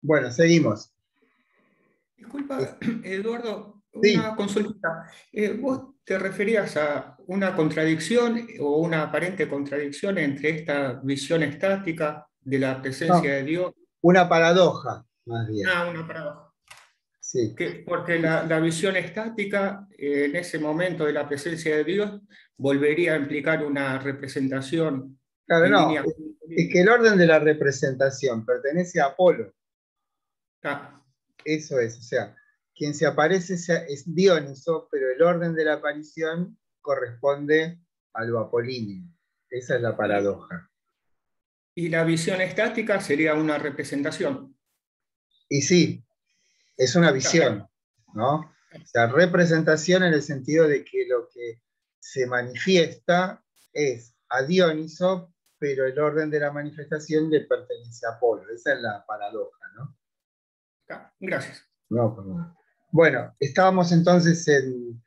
Bueno, seguimos. Disculpa, Eduardo, Sí, una consulta. ¿Vos te referías a una contradicción o una aparente contradicción entre esta visión estática de la presencia no, de Dios? una paradoja, más bien. Una paradoja. Sí, Porque la visión estática, en ese momento de la presencia de Dios, volvería a implicar una representación claro, en no. línea con Es que el orden de la representación pertenece a Apolo. Ah, Eso es, o sea, quien se aparece es Dioniso, pero el orden de la aparición corresponde a lo apolíneo. Esa es la y, paradoja. y la visión estática sería una representación. Y sí, es una Ah, visión, ¿no? O sea, representación en el sentido de que lo que se manifiesta es a Dioniso, pero el orden de la manifestación le pertenece a Apolo. Esa es la paradoja, ¿no? Gracias. No, perdón. Bueno, estábamos entonces en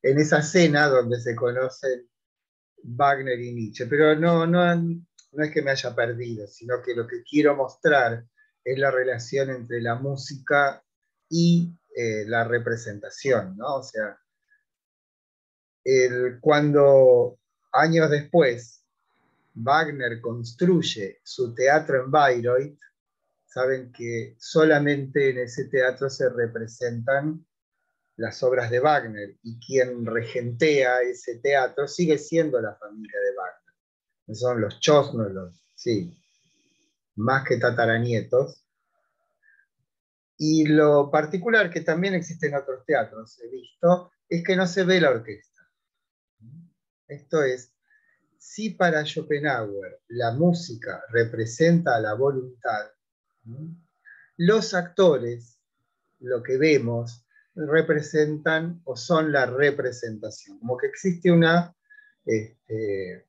esa cena donde se conocen Wagner y Nietzsche, pero no es que me haya perdido, sino que lo que quiero mostrar es la relación entre la música y la representación, ¿no? O sea, cuando años después Wagner construye su teatro en Bayreuth, saben que solamente en ese teatro se representan las obras de Wagner y quien regentea ese teatro sigue siendo la familia de Wagner. Son los Chosnos, sí, más que tataranietos. Y lo particular que también existe en otros teatros, he visto, es que no se ve la orquesta. Esto es, si para Schopenhauer la música representa la voluntad, los actores, lo que vemos, representan o son la representación. Como que existe una este,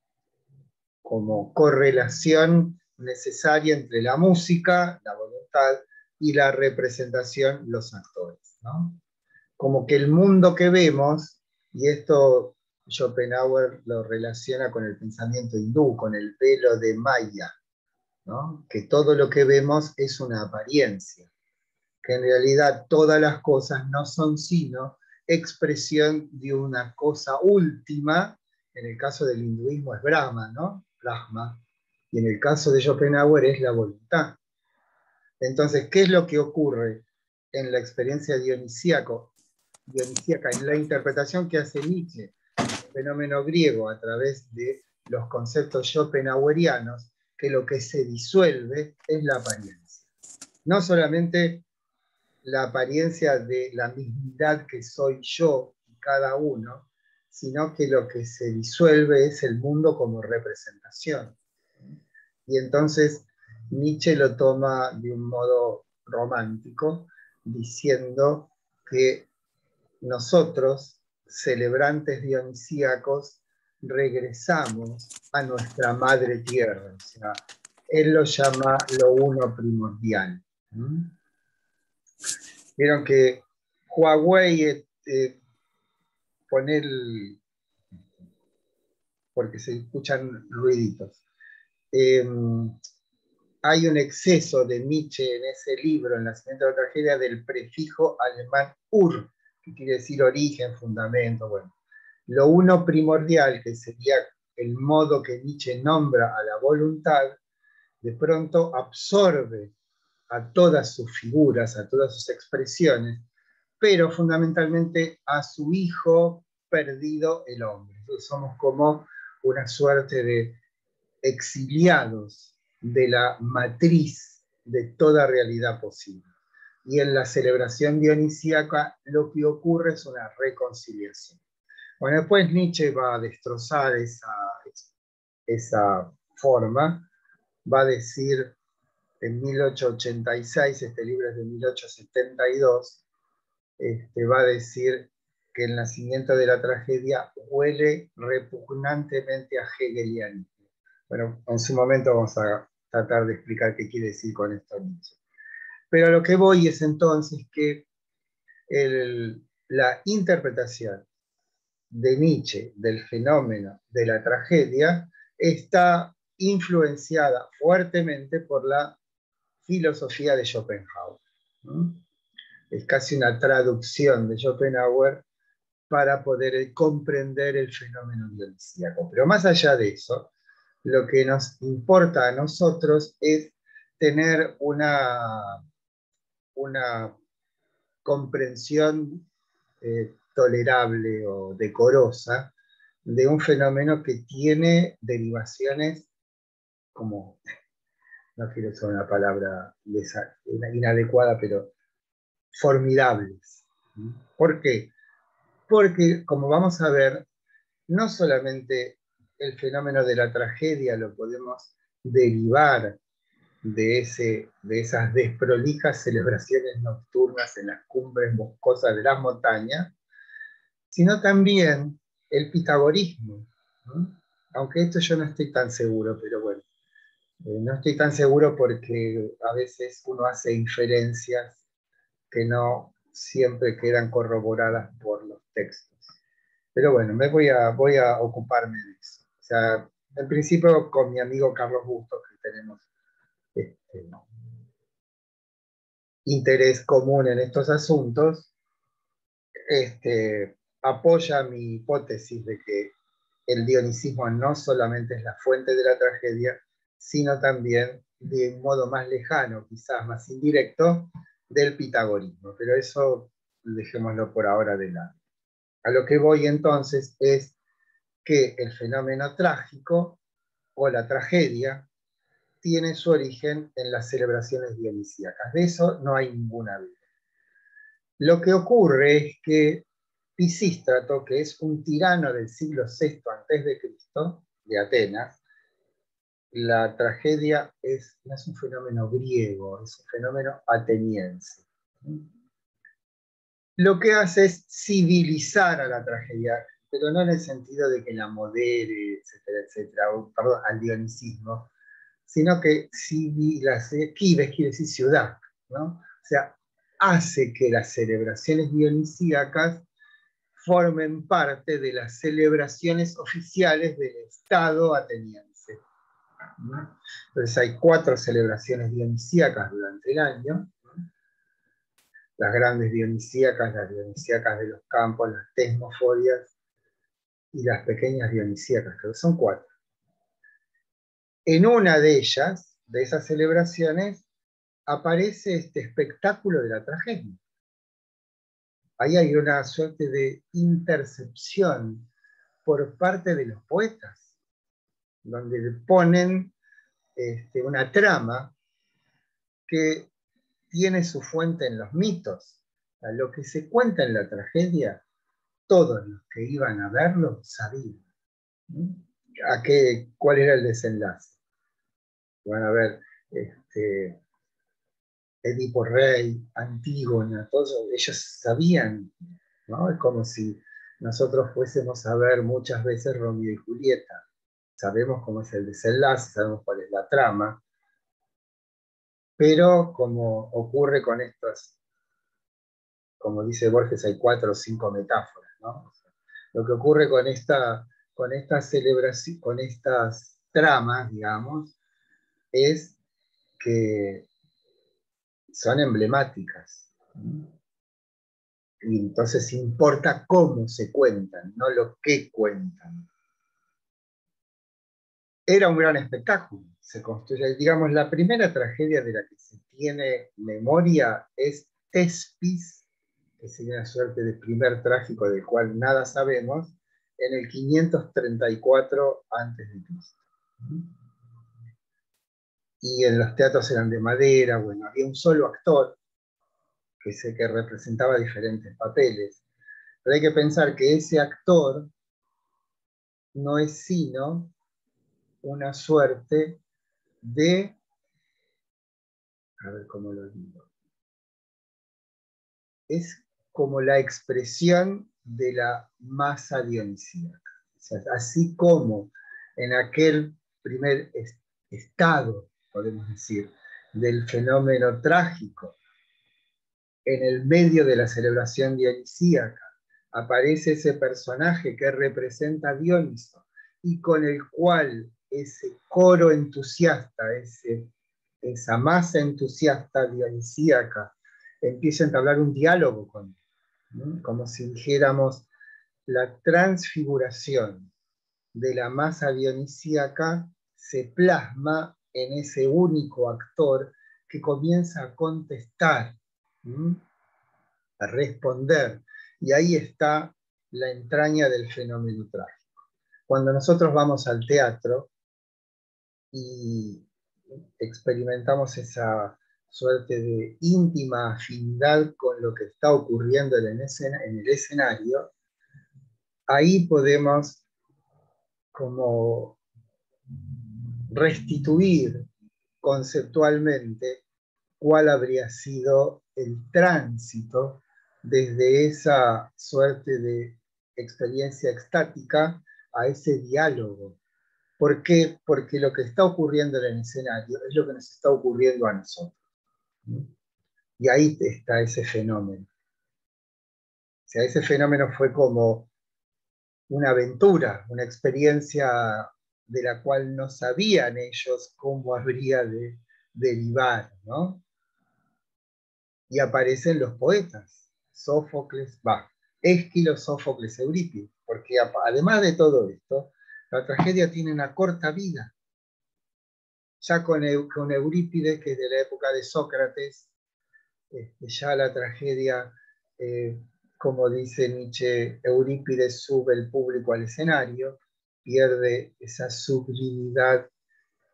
como correlación necesaria entre la música, la voluntad, y la representación, los actores, ¿no? Como que el mundo que vemos, y esto Schopenhauer lo relaciona con el pensamiento hindú, con el velo de Maya, ¿no? Que todo lo que vemos es una apariencia, que en realidad todas las cosas no son sino expresión de una cosa última. En el caso del hinduismo es Brahma, ¿no? Brahma. Y en el caso de Schopenhauer es la voluntad. Entonces, ¿qué es lo que ocurre en la experiencia dionisíaca, en la interpretación que hace Nietzsche del fenómeno griego a través de los conceptos schopenhauerianos? Que lo que se disuelve es la apariencia. No solamente la apariencia de la mismidad que soy yo y cada uno, sino que lo que se disuelve es el mundo como representación. Y entonces Nietzsche lo toma de un modo romántico, diciendo que nosotros, celebrantes dionisíacos, regresamos a nuestra madre tierra. O sea, él lo llama lo uno primordial. Vieron que Huawei pone porque se escuchan ruiditos. Eh, Hay un exceso de Nietzsche en ese libro, en Nacimiento de la Tragedia, del prefijo alemán ur, que quiere decir origen, fundamento. Bueno, lo uno primordial, que sería el modo que Nietzsche nombra a la voluntad, de pronto absorbe a todas sus figuras, a todas sus expresiones, pero fundamentalmente a su hijo perdido, el hombre. Entonces somos como una suerte de exiliados de la matriz de toda realidad posible. Y en la celebración dionisíaca lo que ocurre es una reconciliación. Bueno, después Nietzsche va a destrozar esa forma, va a decir en 1886, este libro es de 1872, va a decir que el nacimiento de la tragedia huele repugnantemente a hegelianismo. Bueno, en su momento vamos a tratar de explicar qué quiere decir con esto Nietzsche. Pero a lo que voy es entonces que la interpretación de Nietzsche del fenómeno de la tragedia está influenciada fuertemente por la filosofía de Schopenhauer. Es casi una traducción de Schopenhauer para poder comprender el fenómeno dionisíaco. Pero más allá de eso, lo que nos importa a nosotros es tener una comprensión tolerable o decorosa de un fenómeno que tiene derivaciones como, no quiero usar una palabra inadecuada, pero formidables. ¿Por qué? Porque, como vamos a ver, no solamente el fenómeno de la tragedia lo podemos derivar de esas desprolijas celebraciones nocturnas en las cumbres boscosas de las montañas, sino también el pitagorismo, ¿no? Aunque esto yo no estoy tan seguro, pero bueno, no estoy tan seguro porque a veces uno hace inferencias que no siempre quedan corroboradas por los textos. Pero bueno, voy a ocuparme de eso. O sea, en principio con mi amigo Carlos Bustos, que tenemos interés común en estos asuntos, apoya mi hipótesis de que el dionisismo no solamente es la fuente de la tragedia, sino también de un modo más lejano, quizás más indirecto, del pitagorismo. Pero eso dejémoslo por ahora de lado. A lo que voy entonces es que el fenómeno trágico o la tragedia tiene su origen en las celebraciones dionisíacas. De eso no hay ninguna duda. Lo que ocurre es que Pisístrato, que es un tirano del siglo VI a.C., de Atenas, la tragedia no es un fenómeno griego, es un fenómeno ateniense. Lo que hace es civilizar a la tragedia, pero no en el sentido de que la modere, etcétera, etcétera, perdón, al dionisismo, sino que Kibes quiere decir ciudad, ¿no? O sea, hace que las celebraciones dionisíacas formen parte de las celebraciones oficiales del Estado ateniense. Entonces hay 4 celebraciones dionisíacas durante el año, las grandes dionisíacas, las dionisíacas de los campos, las tesmoforias y las pequeñas dionisíacas, que son 4. En una de ellas, de esas celebraciones, aparece este espectáculo de la tragedia. Ahí hay una suerte de intercepción por parte de los poetas, donde le ponen una trama que tiene su fuente en los mitos. O sea, lo que se cuenta en la tragedia, todos los que iban a verlo sabían. ¿Cuál era el desenlace? Van a ver Edipo Rey, Antígona, todos ellos sabían, ¿no? Es como si nosotros fuésemos a ver muchas veces Romeo y Julieta. Sabemos cómo es el desenlace, sabemos cuál es la trama, pero como ocurre con estas, como dice Borges, hay 4 o 5 metáforas, ¿no? O sea, lo que ocurre con estas celebraciones, con estas tramas, digamos, es que son emblemáticas, ¿no? Y entonces importa cómo se cuentan, no lo que cuentan. Era un gran espectáculo. Se construye, digamos, la primera tragedia de la que se tiene memoria es Tespis, que sería una suerte de primer trágico del cual nada sabemos, en el 534 a.C. Y en los teatros eran de madera, bueno, había un solo actor que representaba diferentes papeles. Pero hay que pensar que ese actor no es sino una suerte de, a ver cómo lo digo, es como la expresión de la masa dionisíaca. O sea, así como en aquel primer estado, podemos decir, del fenómeno trágico, en el medio de la celebración dionisíaca, aparece ese personaje que representa a Dioniso y con el cual ese coro entusiasta, ese esa masa entusiasta dionisíaca empieza a entablar un diálogo con él, ¿no? Como si dijéramos, la transfiguración de la masa dionisíaca se plasma en ese único actor que comienza a contestar, ¿sí? A responder. Y ahí está la entraña del fenómeno trágico. Cuando nosotros vamos al teatro y experimentamos esa suerte de íntima afinidad con lo que está ocurriendo en el escenario, ahí podemos como restituir conceptualmente cuál habría sido el tránsito desde esa suerte de experiencia extática a ese diálogo. ¿Por qué? Porque lo que está ocurriendo en el escenario es lo que nos está ocurriendo a nosotros. Y ahí está ese fenómeno. O sea, ese fenómeno fue como una aventura, una experiencia de la cual no sabían ellos cómo habría de derivar, ¿no? Y aparecen los poetas, Sófocles, Ésquilo, Sófocles, Eurípides, porque además de todo esto, la tragedia tiene una corta vida. Ya con Eurípides, que es de la época de Sócrates, ya la tragedia, como dice Nietzsche, Eurípides sube el público al escenario, pierde esa sublimidad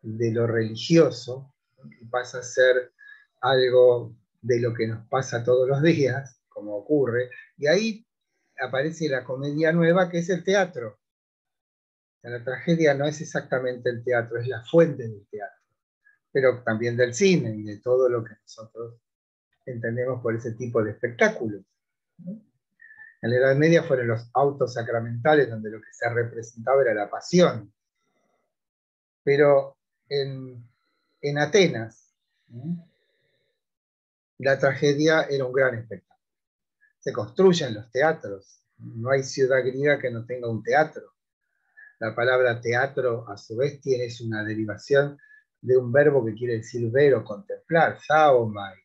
de lo religioso, y pasa a ser algo de lo que nos pasa todos los días, como ocurre, y ahí aparece la comedia nueva, que es el teatro. O sea, la tragedia no es exactamente el teatro, es la fuente del teatro, pero también del cine y de todo lo que nosotros entendemos por ese tipo de espectáculos, ¿no? En la Edad Media fueron los autos sacramentales, donde lo que se representaba era la pasión. Pero en Atenas, ¿no?, la tragedia era un gran espectáculo. Se construyen los teatros. No hay ciudad griega que no tenga un teatro. La palabra teatro, a su vez, tiene una derivación de un verbo que quiere decir ver o contemplar, zaomai.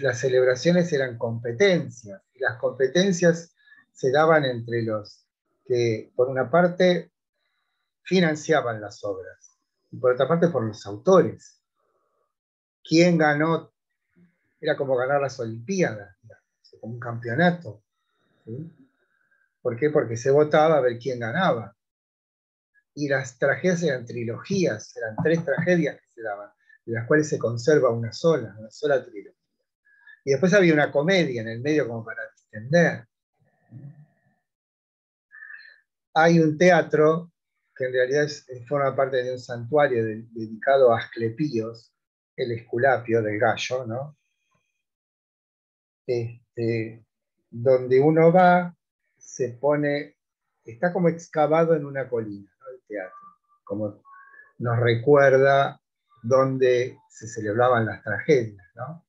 Las celebraciones eran competencias, y las competencias se daban entre los que, por una parte, financiaban las obras, y por otra parte, por los autores. ¿Quién ganó? Era como ganar las Olimpiadas, como un campeonato, ¿sí? ¿Por qué? Porque se votaba a ver quién ganaba. Y las tragedias eran trilogías, eran 3 tragedias que se daban, de las cuales se conserva una sola trilogía. Y después había una comedia en el medio como para distender. Hay un teatro que en realidad forma parte de un santuario dedicado a Asclepíos, el Esculapio del gallo, ¿no? Donde uno va, se pone, está como excavado en una colina, ¿no?, el teatro, como nos recuerda donde se celebraban las tragedias, ¿no?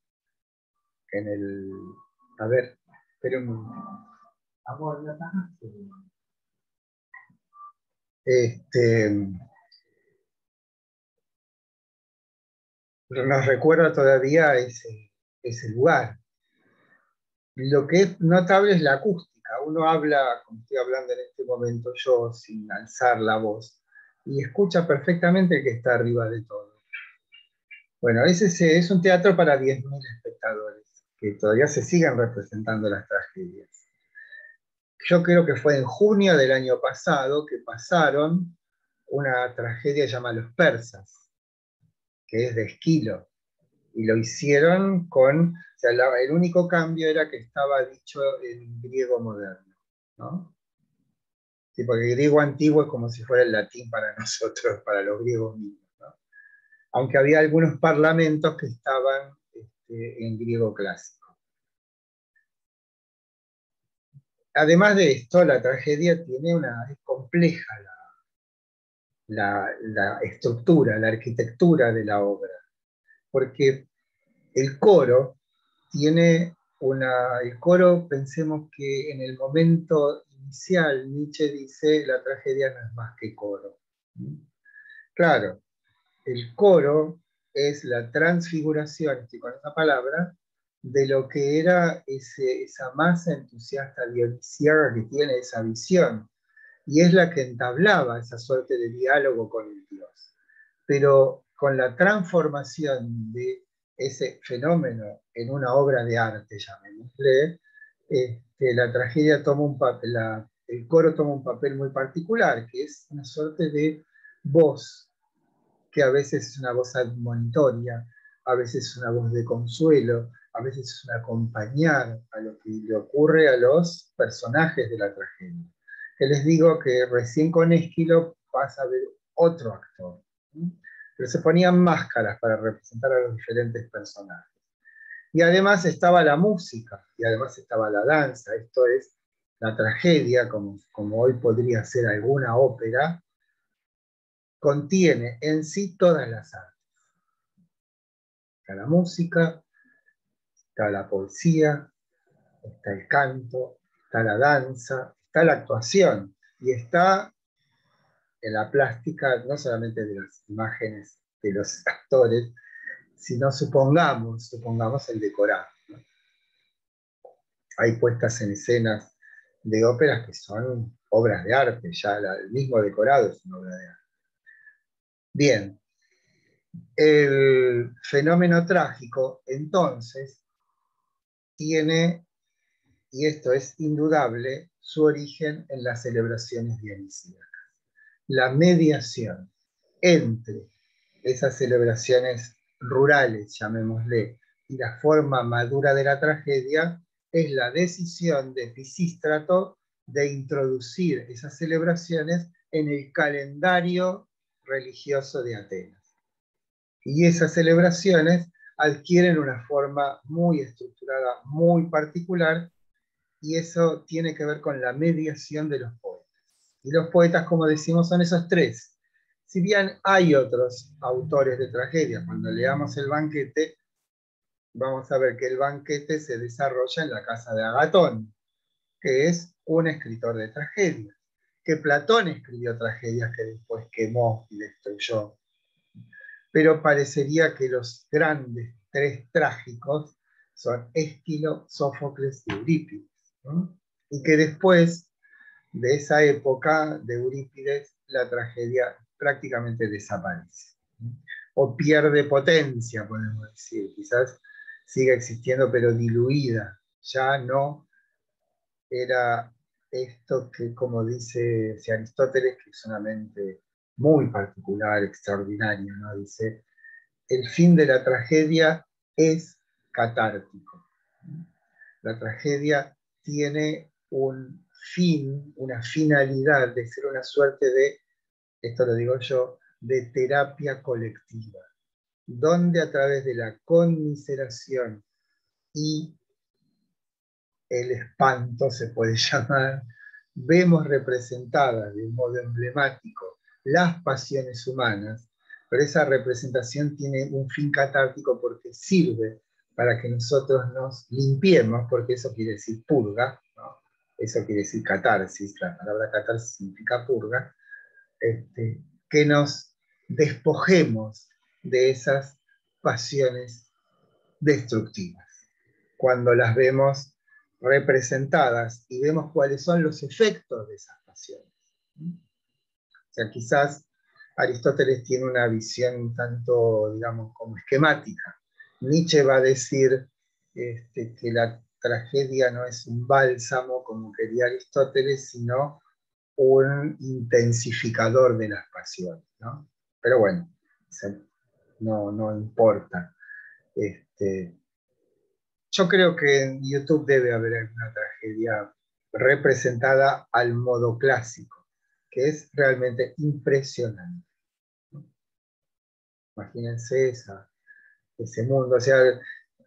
A ver, espera un momento. Amor, ¿no estás? Nos recuerda todavía ese lugar. Lo que es notable es la acústica. Uno habla, como estoy hablando en este momento yo, sin alzar la voz, y escucha perfectamente el que está arriba de todo. Bueno, ese es un teatro para 10.000 espectadores, que todavía se siguen representando las tragedias. Yo creo que fue en junio del año pasado que pasaron una tragedia llamada Los Persas, que es de Esquilo, y lo hicieron o sea, el único cambio era que estaba dicho en griego moderno, ¿no? Sí, porque el griego antiguo es como si fuera el latín para nosotros, para los griegos mismos, ¿no? Aunque había algunos parlamentos que estaban en griego clásico. Además de esto, la tragedia es compleja la estructura, la arquitectura de la obra, porque el coro pensemos que en el momento inicial Nietzsche dice la tragedia no es más que coro. Claro, el coro es la transfiguración, estoy con esa palabra, de lo que era esa masa entusiasta dionisiaca que tiene esa visión, y es la que entablaba esa suerte de diálogo con el Dios. Pero con la transformación de ese fenómeno en una obra de arte, llamémosle, la tragedia toma un papel, el coro toma un papel muy particular, que es una suerte de voz, que a veces es una voz admonitoria, a veces es una voz de consuelo, a veces es un acompañar a lo que le ocurre a los personajes de la tragedia. Que les digo que recién con Ésquilo pasa a ver otro actor, ¿sí? Pero se ponían máscaras para representar a los diferentes personajes. Y además estaba la música, y además estaba la danza, esto es la tragedia, como hoy podría ser alguna ópera, contiene en sí todas las artes. Está la música, está la poesía, está el canto, está la danza, está la actuación y está en la plástica no solamente de las imágenes de los actores, sino supongamos el decorado, ¿no? Hay puestas en escenas de óperas que son obras de arte, ya el mismo decorado es una obra de arte. Bien, el fenómeno trágico entonces tiene, y esto es indudable, su origen en las celebraciones dionisíacas. La mediación entre esas celebraciones rurales, llamémosle, y la forma madura de la tragedia, es la decisión de Pisístrato de introducir esas celebraciones en el calendario religioso de Atenas. Y esas celebraciones adquieren una forma muy estructurada, muy particular, y eso tiene que ver con la mediación de los poetas. Y los poetas, como decimos, son esos tres. Si bien hay otros autores de tragedias, cuando leamos el banquete, vamos a ver que el banquete se desarrolla en la casa de Agatón, que es un escritor de tragedias, que Platón escribió tragedias que después quemó y destruyó. Pero parecería que los grandes tres trágicos son Ésquilo, Sófocles y Eurípides, ¿no? Y que después de esa época de Eurípides la tragedia prácticamente desaparece, ¿no? O pierde potencia, podemos decir, quizás siga existiendo pero diluida, ya no era esto que, como dice Aristóteles, que es una mente muy particular, extraordinaria, ¿no? Dice, el fin de la tragedia es catártico. La tragedia tiene un fin, una finalidad de ser una suerte de, esto lo digo yo, de terapia colectiva, donde a través de la conmiseración y el espanto, se puede llamar, vemos representadas de un modo emblemático las pasiones humanas, pero esa representación tiene un fin catártico porque sirve para que nosotros nos limpiemos, porque eso quiere decir purga, ¿no? Eso quiere decir catarsis, la palabra catarsis significa purga, que nos despojemos de esas pasiones destructivas. Cuando las vemos representadas y vemos cuáles son los efectos de esas pasiones. O sea, quizás Aristóteles tiene una visión tanto, digamos, como esquemática. Nietzsche va a decir que la tragedia no es un bálsamo, como quería Aristóteles, sino un intensificador de las pasiones, ¿no? Pero bueno, no importa. Yo creo que en YouTube debe haber alguna tragedia representada al modo clásico, que es realmente impresionante, ¿no? Imagínense ese mundo. O sea,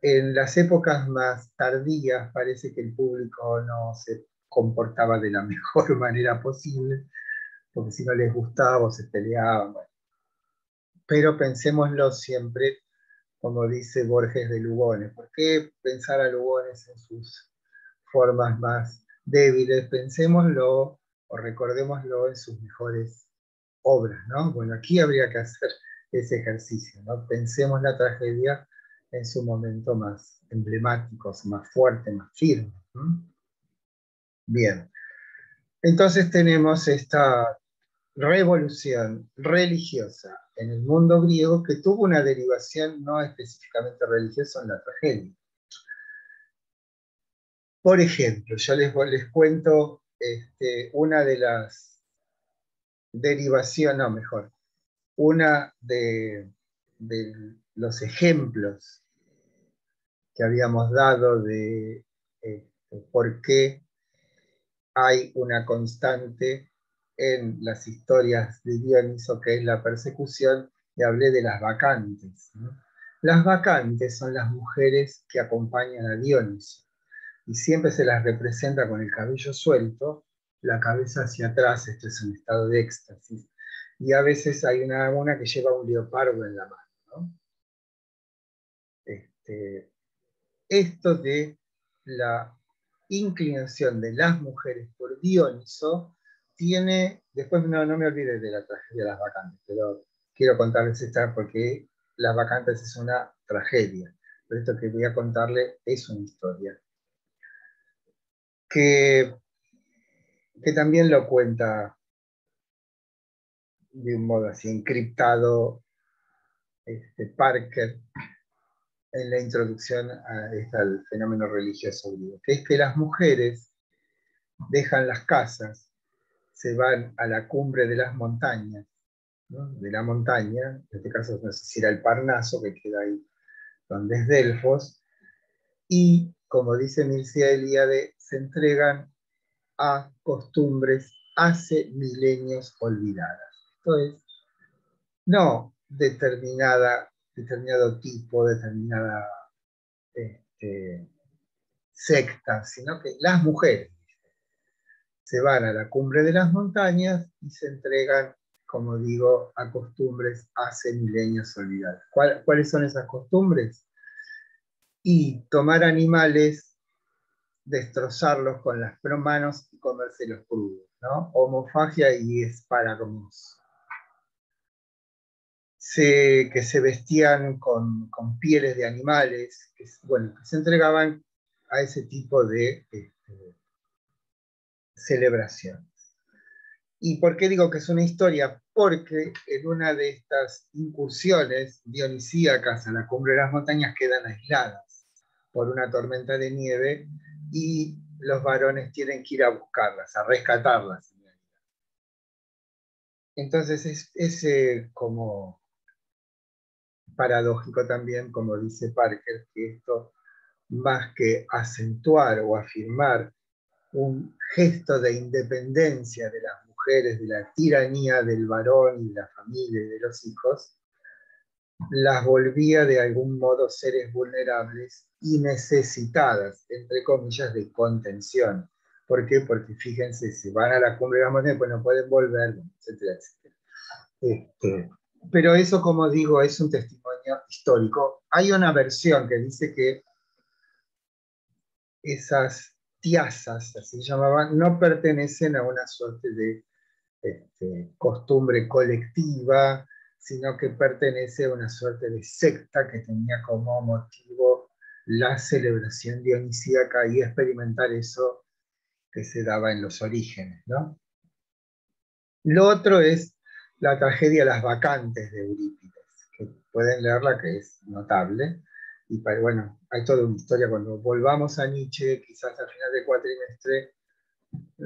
en las épocas más tardías parece que el público no se comportaba de la mejor manera posible, porque si no les gustaba o se peleaban. Bueno. Pero pensémoslo siempre, como dice Borges de Lugones. ¿Por qué pensar a Lugones en sus formas más débiles? Pensémoslo o recordémoslo en sus mejores obras, ¿no? Bueno, aquí habría que hacer ese ejercicio, ¿no? Pensemos la tragedia en su momento más emblemático, más fuerte, más firme. ¿No? Bien, entonces tenemos esta revolución religiosa en el mundo griego que tuvo una derivación no específicamente religiosa en la tragedia. Por ejemplo, yo les cuento una de las derivaciones, no, mejor, una de los ejemplos que habíamos dado de por qué hay una constante en las historias de Dioniso, que es la persecución, y hablé de las bacantes, ¿no? Las bacantes son las mujeres que acompañan a Dioniso, y siempre se las representa con el cabello suelto, la cabeza hacia atrás, esto es un estado de éxtasis, y a veces hay una que lleva un leopardo en la mano, ¿no? Esto de la inclinación de las mujeres por Dioniso tiene, después no me olvides de la tragedia de las bacantes, pero quiero contarles esta porque las bacantes es una tragedia, pero esto que voy a contarle es una historia, que también lo cuenta de un modo así encriptado Parker en la introducción al fenómeno religioso griego, que es que las mujeres dejan las casas, se van a la cumbre de las montañas, ¿no? De la montaña, en este caso no sé si era el Parnaso, que queda ahí donde es Delfos, y como dice Mircea Eliade, se entregan a costumbres hace milenios olvidadas. Esto es, no determinado tipo, determinada este, secta, sino que las mujeres se van a la cumbre de las montañas y se entregan, como digo, a costumbres hace milenios olvidadas. ¿Cuáles son esas costumbres? Y tomar animales, destrozarlos con las manos y comérselos crudos, ¿no? Homofagia y esparagomus. Que se vestían con pieles de animales, que se entregaban a ese tipo de celebración. ¿Y por qué digo que es una historia? Porque en una de estas incursiones dionisíacas a la cumbre de las montañas quedan aisladas por una tormenta de nieve y los varones tienen que ir a buscarlas, a rescatarlas. Entonces es como paradójico también, como dice Parker, que esto, más que acentuar o afirmar un gesto de independencia de las mujeres, de la tiranía del varón y de la familia y de los hijos, las volvía de algún modo seres vulnerables y necesitadas, entre comillas, de contención. ¿Por qué? Porque fíjense, si van a la cumbre de las montañas, pues no pueden volver, etcétera, etcétera. Pero eso, como digo, es un testimonio histórico. Hay una versión que dice que esas tiazas, así se llamaban, no pertenecen a una suerte de costumbre colectiva, sino que pertenece a una suerte de secta que tenía como motivo la celebración dionisíaca y experimentar eso que se daba en los orígenes, ¿no? Lo otro es la tragedia Las Bacantes de Eurípides, que pueden leerla, que es notable. Y bueno, hay toda una historia. Cuando volvamos a Nietzsche, quizás al final del cuatrimestre,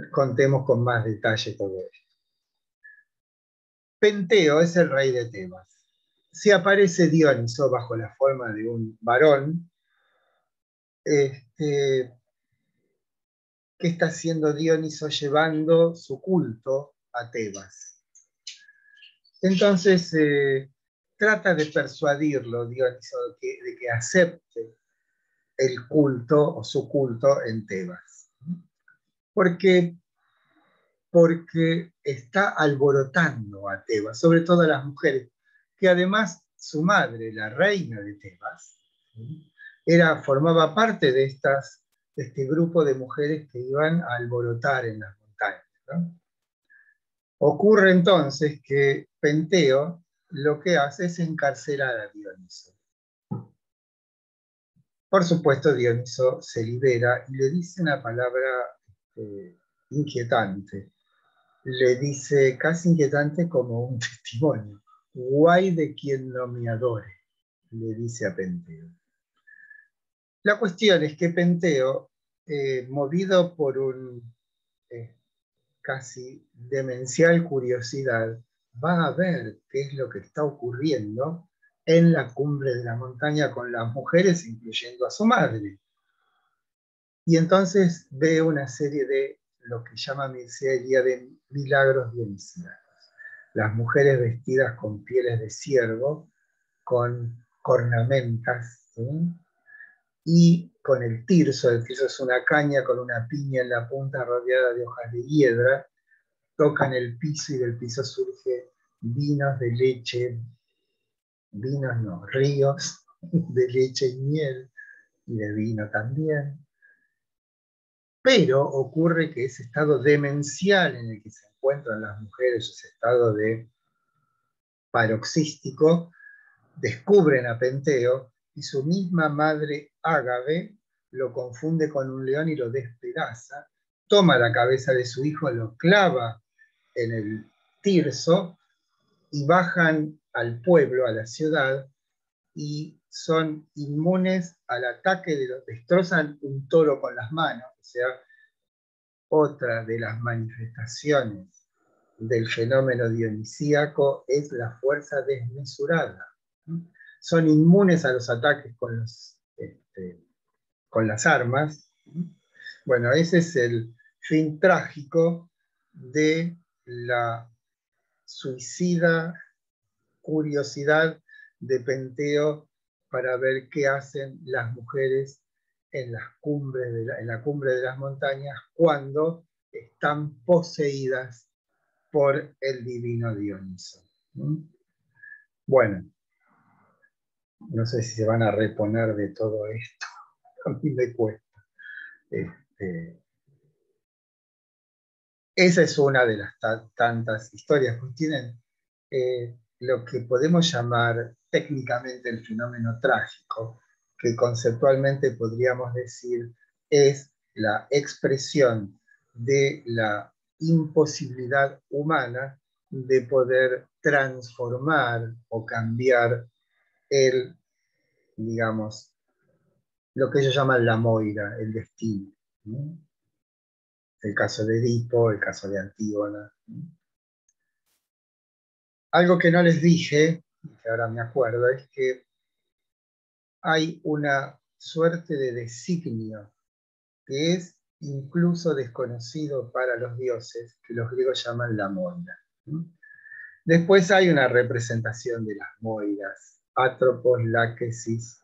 contemos con más detalle todo esto. Penteo es el rey de Tebas. Si aparece Dioniso bajo la forma de un varón, ¿qué está haciendo Dioniso? Llevando su culto a Tebas. Entonces trata de persuadirlo Dioniso de que acepte el culto o su culto en Tebas. Porque está alborotando a Tebas, sobre todo a las mujeres, que además su madre, la reina de Tebas, formaba parte de este grupo de mujeres que iban a alborotar en las montañas, ¿no? Ocurre entonces que Penteo lo que hace es encarcelar a Dioniso. Por supuesto, Dioniso se libera y le dice una palabra inquietante. Le dice, casi inquietante como un testimonio. Guay de quien no me adore, le dice a Penteo. La cuestión es que Penteo, movido por un casi demencial curiosidad, va a ver qué es lo que está ocurriendo en la cumbre de la montaña con las mujeres, incluyendo a su madre. Y entonces ve una serie de lo que llama Mircea de milagros dionisíacos. Las mujeres vestidas con pieles de ciervo, con cornamentas, ¿sí? Y con el tirso es una caña con una piña en la punta rodeada de hojas de hiedra, tocan el piso y del piso surge vinos de leche, vinos no, ríos de leche y miel, y de vino también. Pero ocurre que ese estado demencial en el que se encuentran las mujeres, ese estado de paroxístico, descubren a Penteo y su misma madre Ágave lo confunde con un león y lo despedaza, toma la cabeza de su hijo, lo clava en el tirso y bajan al pueblo, a la ciudad, y son inmunes al ataque de los, destrozan un toro con las manos, o sea, otra de las manifestaciones del fenómeno dionisíaco es la fuerza desmesurada. Son inmunes a los ataques con las armas. Bueno, ese es el fin trágico de la suicida curiosidad de Penteo para ver qué hacen las mujeres en la cumbre de las montañas cuando están poseídas por el divino Dioniso. Bueno, no sé si se van a reponer de todo esto, a mí me cuesta. Esa es una de las tantas historias, pues tienen lo que podemos llamar técnicamente el fenómeno trágico, que conceptualmente podríamos decir es la expresión de la imposibilidad humana de poder transformar o cambiar digamos, lo que ellos llaman la moira, el destino. ¿No? El caso de Edipo, el caso de Antígona. Algo que no les dije, que ahora me acuerdo, es que hay una suerte de designio que es incluso desconocido para los dioses, que los griegos llaman la moira. Después hay una representación de las moiras, Atropos, Láquesis,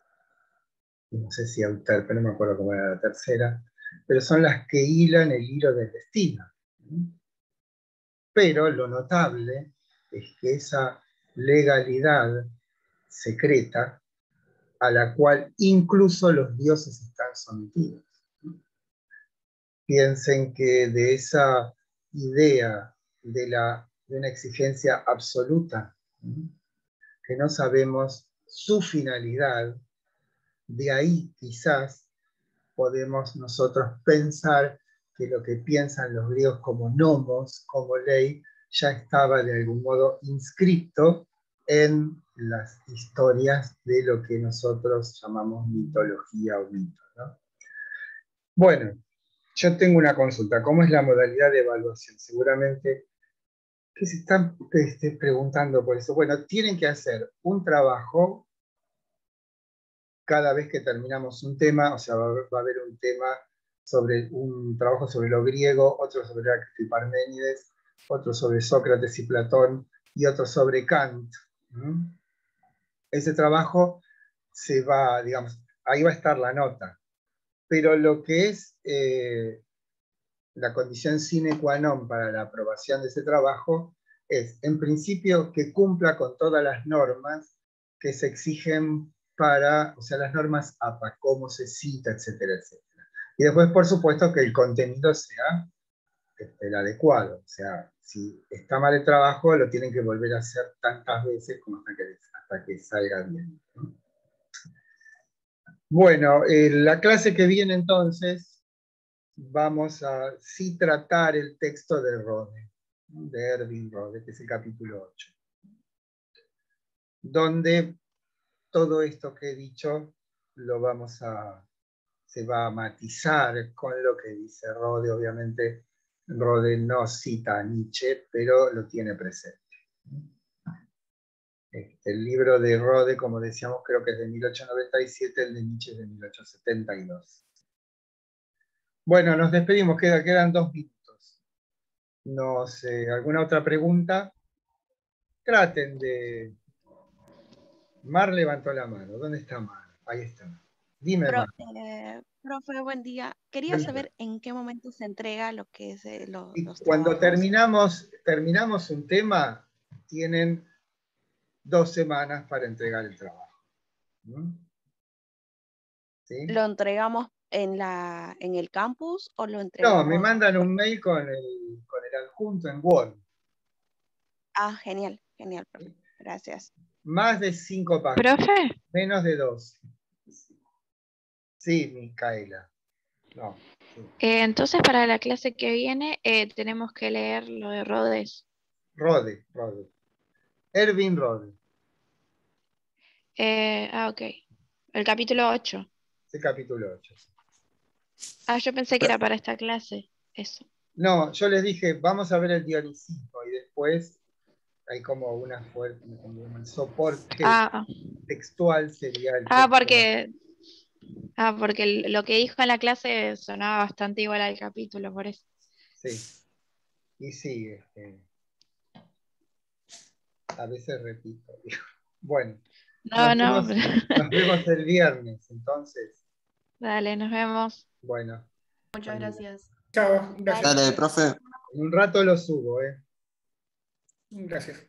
no sé si Euterpe, no me acuerdo cómo era la tercera, pero son las que hilan el hilo del destino. Pero lo notable es que esa legalidad secreta a la cual incluso los dioses están sometidos. Piensen que de esa idea de una exigencia absoluta, que no sabemos su finalidad, de ahí quizás podemos nosotros pensar que lo que piensan los griegos como nomos, como ley, ya estaba de algún modo inscrito en las historias de lo que nosotros llamamos mitología o mito, ¿no? Bueno, yo tengo una consulta. ¿Cómo es la modalidad de evaluación? Seguramente que se están preguntando por eso. Bueno, tienen que hacer un trabajo cada vez que terminamos un tema, o sea, va a haber un tema sobre un trabajo sobre lo griego, otro sobre Heráclito y Parménides, otro sobre Sócrates y Platón y otro sobre Kant. Ese trabajo se va, digamos, ahí va a estar la nota. Pero lo que es la condición sine qua non para la aprobación de ese trabajo es, en principio, que cumpla con todas las normas que se exigen para, o sea, las normas APA, cómo se cita, etcétera, etcétera. Y después, por supuesto, que el contenido sea el adecuado, o sea, si está mal el trabajo, lo tienen que volver a hacer tantas veces como hasta que salga bien, ¿no? Bueno, la clase que viene entonces vamos a sí tratar el texto de Rode, ¿no? De Erwin Rode, que es el capítulo 8, donde todo esto que he dicho se va a matizar con lo que dice Rode. Obviamente Rode no cita a Nietzsche, pero lo tiene presente. El libro de Rode, como decíamos, creo que es de 1897, el de Nietzsche es de 1872. Bueno, nos despedimos, quedan 2 minutos. No sé, ¿alguna otra pregunta? Traten de... Mar levantó la mano. ¿Dónde está Mar? Ahí está. Dime, Mar. Profe, buen día. Quería saber en qué momento se entrega lo que es Y los cuando trabajos. terminamos un tema, tienen 2 semanas para entregar el trabajo. ¿No? ¿Sí? ¿Lo entregamos en el campus o lo No, entregamos? me mandan un mail con el adjunto en Word. Ah, genial, genial, profe. Gracias. Más de 5 páginas. Profe, Menos de 2. Sí, Micaela. No. Sí. entonces para la clase que viene tenemos que leer lo de Rhodes. Rode. Erwin Rode. Ok. El capítulo 8. Ese capítulo 8. Yo pensé que era para esta clase. Eso. No, yo les dije, vamos a ver el dionisismo y después hay como como el soporte Ah, textual sería el ah, texto. porque lo que dijo en la clase sonaba bastante igual al capítulo, por eso. Sí. Y sí, a veces repito. Bueno, No. nos vemos el viernes, entonces. Dale, nos vemos. Bueno. Muchas gracias. Chao, gracias. Dale, profe. En un rato lo subo, ¿eh? Gracias.